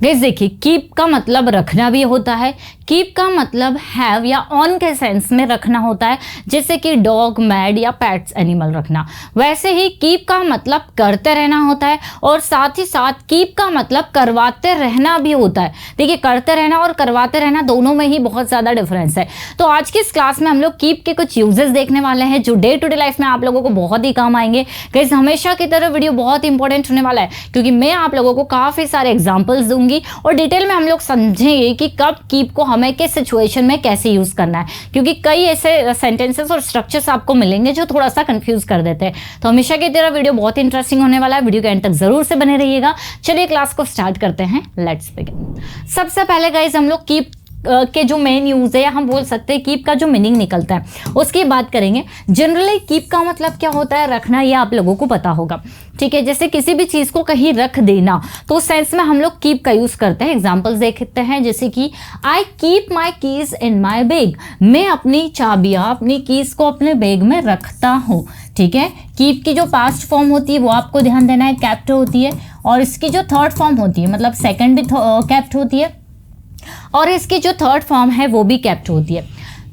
Guys देखिए, keep का मतलब रखना भी होता है, कीप का मतलब हैव या ऑन के सेंस में रखना होता है, जैसे कि डॉग, मैड या पेट्स एनिमल रखना। वैसे ही कीप का मतलब करते रहना होता है और साथ ही साथ कीप का मतलब करवाते रहना भी होता है। देखिए, करते रहना और करवाते रहना दोनों में ही बहुत ज़्यादा डिफरेंस है। तो आज की इस क्लास में हम लोग कीप के कुछ यूजेस देखने वाले हैं जो डे टू डे लाइफ में आप लोगों को बहुत ही काम आएंगे। गाइस हमेशा की तरह वीडियो बहुत इंपॉर्टेंट होने वाला है, क्योंकि मैं आप लोगों को काफ़ी सारे एग्जाम्पल्स दूंगी और डिटेल में हम लोग समझेंगे कि कब कीप को हमें किस सिचुएशन में कैसे यूज करना है, क्योंकि कई ऐसे सेंटेंसेस और स्ट्रक्चर्स आपको मिलेंगे जो थोड़ा सा कंफ्यूज कर देते हैं। तो हमेशा की तरह वीडियो बहुत इंटरेस्टिंग होने वाला है, वीडियो के एंड तक जरूर से बने रहिएगा। चलिए क्लास को स्टार्ट करते हैं, लेट्स बिगिन। सबसे पहले गाइस हम लोग कीप के जो मेन यूज है, या हम बोल सकते हैं कीप का जो मीनिंग निकलता है उसकी बात करेंगे। जनरली कीप का मतलब क्या होता है, रखना, ये आप लोगों को पता होगा, ठीक है। जैसे किसी भी चीज को कहीं रख देना, तो उस सेंस में हम लोग कीप का यूज करते हैं। एग्जांपल्स देखते हैं, जैसे कि I keep my keys in my bag, मैं अपनी चाबियां, अपनी कीज को अपने बैग में रखता हूँ, ठीक है। कीप की जो पास्ट फॉर्म होती है वो आपको ध्यान देना है, केप्ट होती है, और इसकी जो थर्ड फॉर्म होती है, मतलब सेकेंड भी केप्ट होती है, और इसकी जो थर्ड फॉर्म है वो भी केप्ट होती है।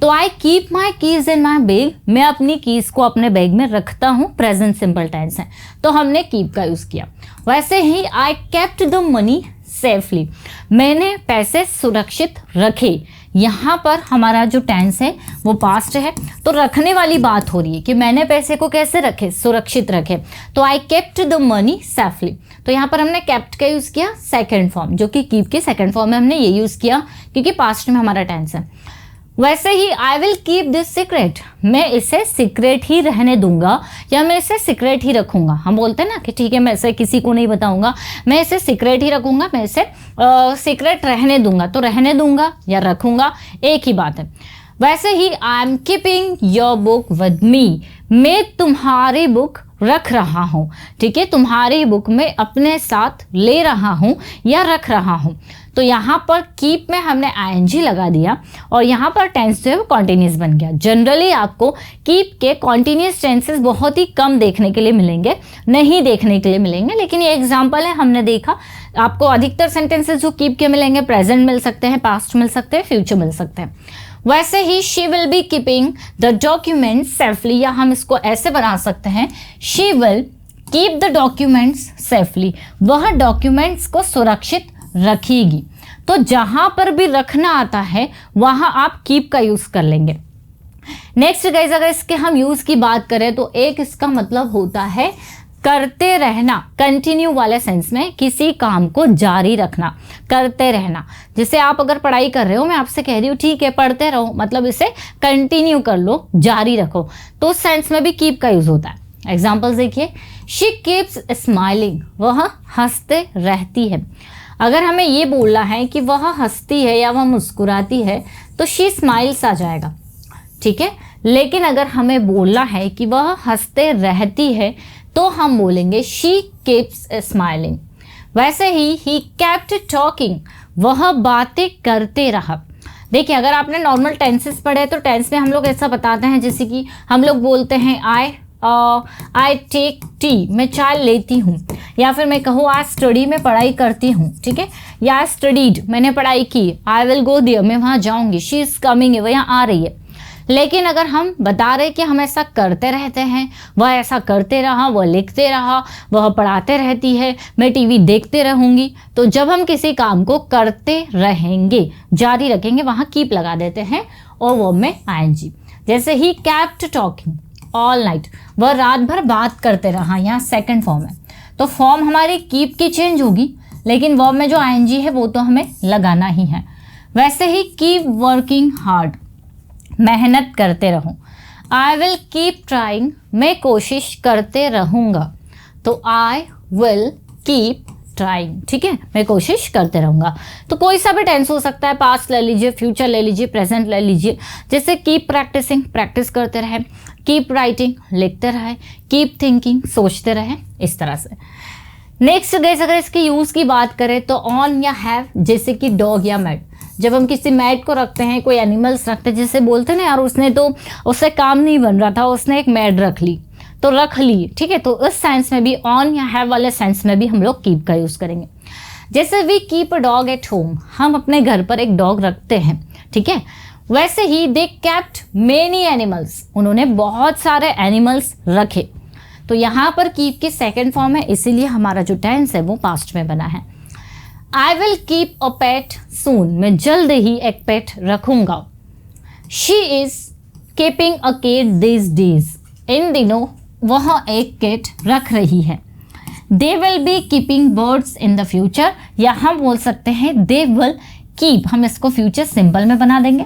तो I keep my keys in my bag, मैं अपनी कीज को अपने बैग में रखता हूँ, प्रेजेंट सिंपल टेंस है, तो हमने कीप का यूज किया। वैसे ही I kept the money safely, मैंने पैसे सुरक्षित रखे। यहाँ पर हमारा जो टेंस है वो पास्ट है, तो रखने वाली बात हो रही है कि मैंने पैसे को कैसे रखे, सुरक्षित रखे। तो आई केप्ट द मनी सेफली, तो यहाँ पर हमने केप्ट का यूज किया सेकंड फॉर्म, जो कि कीप के सेकंड फॉर्म में हमने ये यूज किया क्योंकि पास्ट में हमारा टेंस है। वैसे ही I will keep this secret, मैं इसे सीक्रेट ही रहने दूंगा, या मैं इसे सीक्रेट ही रखूंगा। हम बोलते हैं ना कि ठीक है, मैं इसे किसी को नहीं बताऊंगा, मैं इसे सीक्रेट ही रखूंगा, मैं इसे सीक्रेट रहने दूंगा। तो रहने दूंगा या रखूंगा एक ही बात है। वैसे ही I am keeping your book with me, मैं तुम्हारी बुक रख रहा हूँ, ठीक है, तुम्हारी बुक में अपने साथ ले रहा हूँ या रख रहा हूँ। तो यहाँ पर कीप में हमने आईएनजी लगा दिया और यहाँ पर टेंस जो है वो कॉन्टिन्यूस बन गया। जनरली आपको कीप के कॉन्टिन्यूस टेंसेस बहुत ही कम देखने के लिए मिलेंगे, नहीं देखने के लिए मिलेंगे, लेकिन ये एग्जाम्पल है, हमने देखा। आपको अधिकतर सेंटेंसेस जो कीप के मिलेंगे प्रेजेंट मिल सकते हैं, पास्ट मिल सकते हैं, फ्यूचर मिल सकते हैं। वैसे ही she will be keeping the document safely, या हम इसको ऐसे बना सकते हैं, she will keep the documents safely, वह डॉक्यूमेंट्स को सुरक्षित रखेगी। तो जहां पर भी रखना आता है वहां आप कीप का यूज कर लेंगे। नेक्स्ट गाइस, अगर इसके हम यूज की बात करें तो एक इसका मतलब होता है करते रहना, कंटिन्यू वाले सेंस में, किसी काम को जारी रखना, करते रहना। जैसे आप अगर पढ़ाई कर रहे हो, मैं आपसे कह रही हूँ ठीक है पढ़ते रहो, मतलब इसे कंटिन्यू कर लो, जारी रखो, तो उस सेंस में भी कीप का यूज होता है। एग्जाम्पल्स देखिए, शी कीप्स स्माइलिंग, वह हंसते रहती है। अगर हमें ये बोलना है कि वह हंसती है या वह मुस्कुराती है तो शी स्माइल्स आ जाएगा, ठीक है। लेकिन अगर हमें बोलना है कि वह हंसते रहती है तो हम बोलेंगे शी कीप्स स्माइलिंग। वैसे ही केप्ट टॉकिंग, वह बातें करते रहा। देखिए, अगर आपने नॉर्मल टेंसेस पढ़े तो टेंस में हम लोग ऐसा बताते हैं, जैसे कि हम लोग बोलते हैं आई टेक टी, मैं चाय लेती हूँ, या फिर मैं कहूँ आई स्टडी, मैं पढ़ाई करती हूँ, ठीक है, या आई स्टडीड, मैंने पढ़ाई की, आई विल गो देयर, मैं वहाँ जाऊँगी, शी इज़ कमिंग, वह यहाँ आ रही है। लेकिन अगर हम बता रहे कि हम ऐसा करते रहते हैं, वह ऐसा करते रहा, वह लिखते रहा, वह पढ़ाते रहती है, मैं टीवी देखते रहूँगी, तो जब हम किसी काम को करते रहेंगे, जारी रखेंगे, वहाँ कीप लगा देते हैं और वर्ब में आईएनजी। जैसे he kept talking all night, वह रात भर बात करते रहा, यहाँ सेकंड फॉर्म है, तो फॉर्म हमारी कीप की चेंज होगी, लेकिन वर्ब में जो आईएनजी है वो तो हमें लगाना ही है। वैसे ही कीप वर्किंग हार्ड, मेहनत करते रहो। आई विल कीप ट्राइंग, मैं कोशिश करते रहूँगा, तो आई विल कीप ट्राइंग, ठीक है, मैं कोशिश करते रहूँगा। तो कोई सा भी टेंस हो सकता है, पास्ट ले लीजिए, फ्यूचर ले लीजिए, प्रेजेंट ले लीजिए। जैसे कीप प्रैक्टिसिंग, प्रैक्टिस करते रहे, कीप राइटिंग, लिखते रहे, कीप थिंकिंग, सोचते रहे, इस तरह से। नेक्स्ट गाइस, अगर इसके यूज़ की बात करें तो ऑन या हैव, जैसे कि डॉग या मैट, जब हम किसी मैट को रखते हैं, कोई एनिमल्स रखते हैं, जैसे बोलते हैं ना यार उसने तो उससे काम नहीं बन रहा था, उसने एक मैट रख ली, तो रख ली, ठीक है। तो इस सेंस में भी ऑन या हैव वाले सेंस में भी हम लोग कीप का यूज़ करेंगे। जैसे we keep a dog at home, हम अपने घर पर एक डॉग रखते हैं, ठीक है। वैसे ही दे कैप्ट मेनी एनिमल्स, उन्होंने बहुत सारे एनिमल्स रखे। तो यहाँ पर कीप की सेकेंड फॉर्म है, इसीलिए हमारा जो टेंस है वो पास्ट में बना है। आई विल कीप अ पेट सून, मैं जल्द ही एक पेट रखूंगा। She is keeping a cat this days, इन दिनों वह एक केट रख रही है। They will be keeping birds in the future, या हम बोल सकते हैं दे विल कीप, हम इसको फ्यूचर सिंपल में बना देंगे।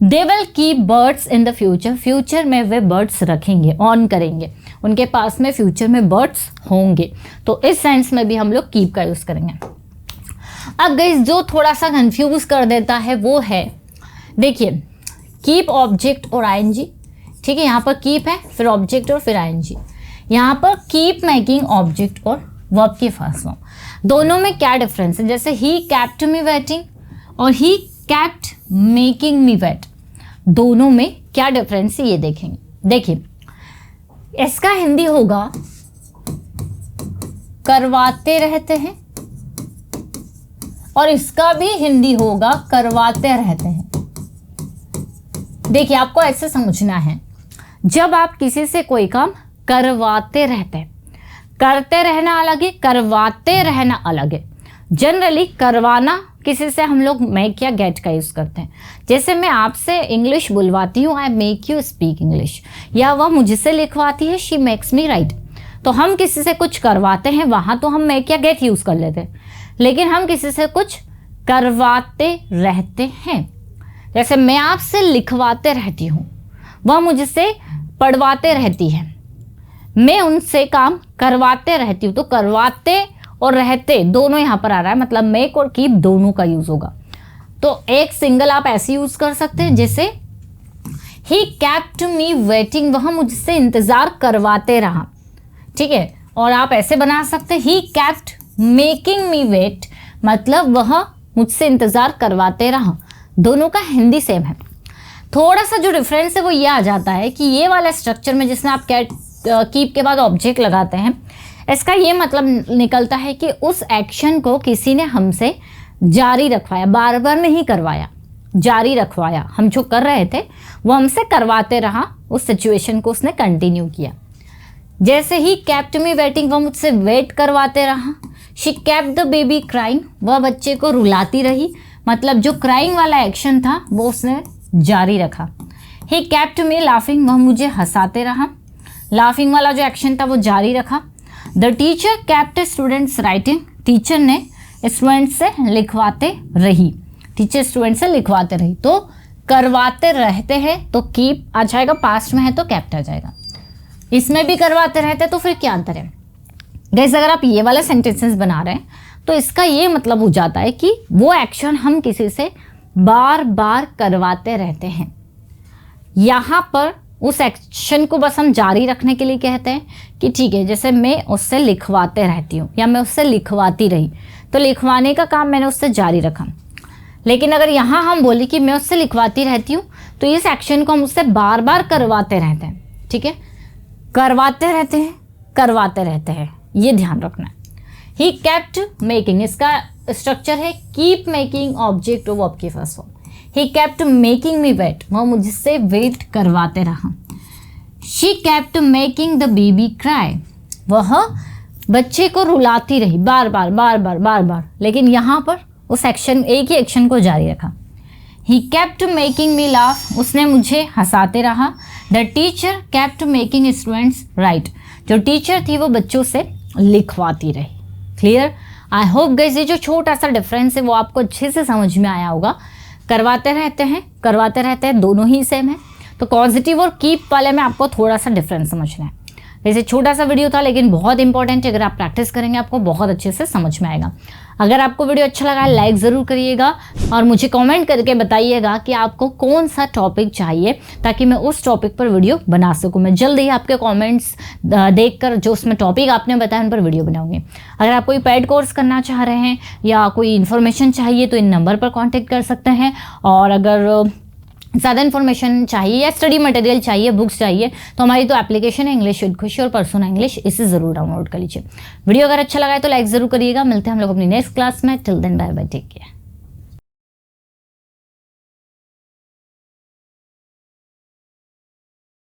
They will keep birds in the future, future में वे बर्ड्स रखेंगे, ऑन करेंगे, उनके पास में फ्यूचर में बर्ड्स होंगे। तो इस सेंस में भी हम लोग कीप का यूज़ करेंगे। अब गाइस जो थोड़ा सा कंफ्यूज कर देता है वो है, देखिए कीप ऑब्जेक्ट और आईएनजी, ठीक है। यहाँ पर कीप है, फिर ऑब्जेक्ट और फिर आईएनजी। यहाँ पर कीप मेकिंग ऑब्जेक्ट और वर्ब की फर्स्ट फॉर्म, दोनों में क्या डिफरेंस है। जैसे ही कैप्ट मी वेटिंग और he kept making me wait, दोनों में क्या डिफरेंस है ये देखेंगे। देखिए इसका हिंदी होगा करवाते रहते हैं, और इसका भी हिंदी होगा करवाते रहते हैं। देखिए आपको ऐसे समझना है, जब आप किसी से कोई काम करवाते रहते हैं, करते रहना अलग है, करवाते रहना अलग है। जनरली करवाना किसी से हम लोग मेक या गेट का यूज़ करते हैं। जैसे मैं आपसे इंग्लिश बुलवाती हूँ, I make you speak English, या वह मुझसे लिखवाती है, शी मेक्स मी राइट। तो हम किसी से कुछ करवाते हैं, वहाँ तो हम मेक या गेट यूज़ कर लेते हैं, लेकिन हम किसी से कुछ करवाते रहते हैं। जैसे मैं आपसे लिखवाते रहती हूँ, वह मुझसे पढ़वाते रहती है, मैं उनसे काम करवाते रहती हूँ। तो करवाते और रहते दोनों यहाँ पर आ रहा है, मतलब मेक और कीप दोनों का यूज़ होगा। तो एक सिंगल आप ऐसे यूज़ कर सकते हैं, जैसे ही कैप्ट मी वेटिंग, वह मुझसे इंतज़ार करवाते रहा, ठीक है। और आप ऐसे बना सकते हैं, he kept making me wait, मतलब वह मुझसे इंतज़ार करवाते रहा। दोनों का हिंदी सेम है। थोड़ा सा जो डिफरेंस है वो ये आ जाता है कि ये वाला स्ट्रक्चर में जिसमें आप कीप के बाद ऑब्जेक्ट लगाते हैं, इसका ये मतलब निकलता है कि उस एक्शन को किसी ने हमसे जारी रखवाया, बार बार नहीं करवाया, जारी रखवाया। हम जो कर रहे थे वो हमसे करवाते रहा, उस सिचुएशन को उसने कंटिन्यू किया। जैसे ही कैप्ट मी वेटिंग, वह मुझसे वेट करवाते रहा। She kept the baby crying, वह बच्चे को रुलाती रही, मतलब जो क्राइंग वाला एक्शन था वो उसने जारी रखा। ही कैप्ट मी लाफिंग, वह मुझे हंसाते रहा, लाफिंग वाला जो एक्शन था वो जारी रखा। The teacher kept students writing, teacher ने स्टूडेंट से लिखवाते रही, टीचर स्टूडेंट से लिखवाते रही। तो करवाते रहते हैं तो कीप आ जाएगा, पास्ट में है तो कैप्ट आ जाएगा। इसमें भी करवाते रहते तो फिर क्या अंतर है। जैसे अगर आप ये वाला सेंटेंसेस बना रहे हैं तो इसका ये मतलब हो जाता है कि वो एक्शन हम किसी से बार बार करवाते रहते हैं। यहाँ पर उस एक्शन को बस हम जारी रखने के लिए कहते हैं कि ठीक है, जैसे मैं उससे लिखवाते रहती हूँ या मैं उससे लिखवाती रही, तो लिखवाने का काम मैंने उससे जारी रखा। लेकिन अगर यहाँ हम बोले कि मैं उससे लिखवाती रहती हूँ, तो इस एक्शन को हम उससे बार बार करवाते रहते हैं, ठीक है। करवाते रहते हैं, करवाते रहते हैं, ये ध्यान रखना है। ही कैप्ट मेकिंग, इसका स्ट्रक्चर है कीप मेकिंग ऑब्जेक्ट और वर्ब की first form. He kept making me wait, वह मुझसे वेट करवाते रहा। She kept making the baby cry, वह बच्चे को रुलाती रही, बार बार बार बार बार बार, लेकिन यहाँ पर उस एक्शन, एक ही एक्शन को जारी रखा। ही कैप्ट मेकिंग मी लाफ, उसने मुझे हंसाते रहा। The teacher kept making students right, जो टीचर थी वो बच्चों से लिखवाती रही। क्लियर? आई होप गाइस ये जो छोटा सा डिफरेंस है वो आपको अच्छे से समझ में आया होगा। करवाते रहते हैं, करवाते रहते हैं, दोनों ही सेम है। तो पॉजिटिव और कीप वाले में आपको थोड़ा सा डिफरेंस समझना है। वैसे छोटा सा वीडियो था लेकिन बहुत इंपॉर्टेंट है, अगर आप प्रैक्टिस करेंगे आपको बहुत अच्छे से समझ में आएगा। अगर आपको वीडियो अच्छा लगा है लाइक ज़रूर करिएगा और मुझे कमेंट करके बताइएगा कि आपको कौन सा टॉपिक चाहिए, ताकि मैं उस टॉपिक पर वीडियो बना सकूं। मैं जल्द ही आपके कमेंट्स देखकर जो उसमें टॉपिक आपने बताया उन पर वीडियो बनाऊंगी। अगर आप कोई पेड कोर्स करना चाह रहे हैं या कोई इन्फॉर्मेशन चाहिए तो इन नंबर पर कॉन्टेक्ट कर सकते हैं। और अगर ज़्यादा इन्फॉर्मेशन चाहिए या स्टडी मटेरियल चाहिए, बुक्स चाहिए, तो हमारी तो एप्लीकेशन है इंग्लिश विद खुशी और परसोना इंग्लिश, इसे ज़रूर डाउनलोड कर लीजिए। वीडियो अगर अच्छा लगा है तो लाइक ज़रूर करिएगा। मिलते हैं हम लोग अपनी नेक्स्ट क्लास में। Till then bye bye, take care.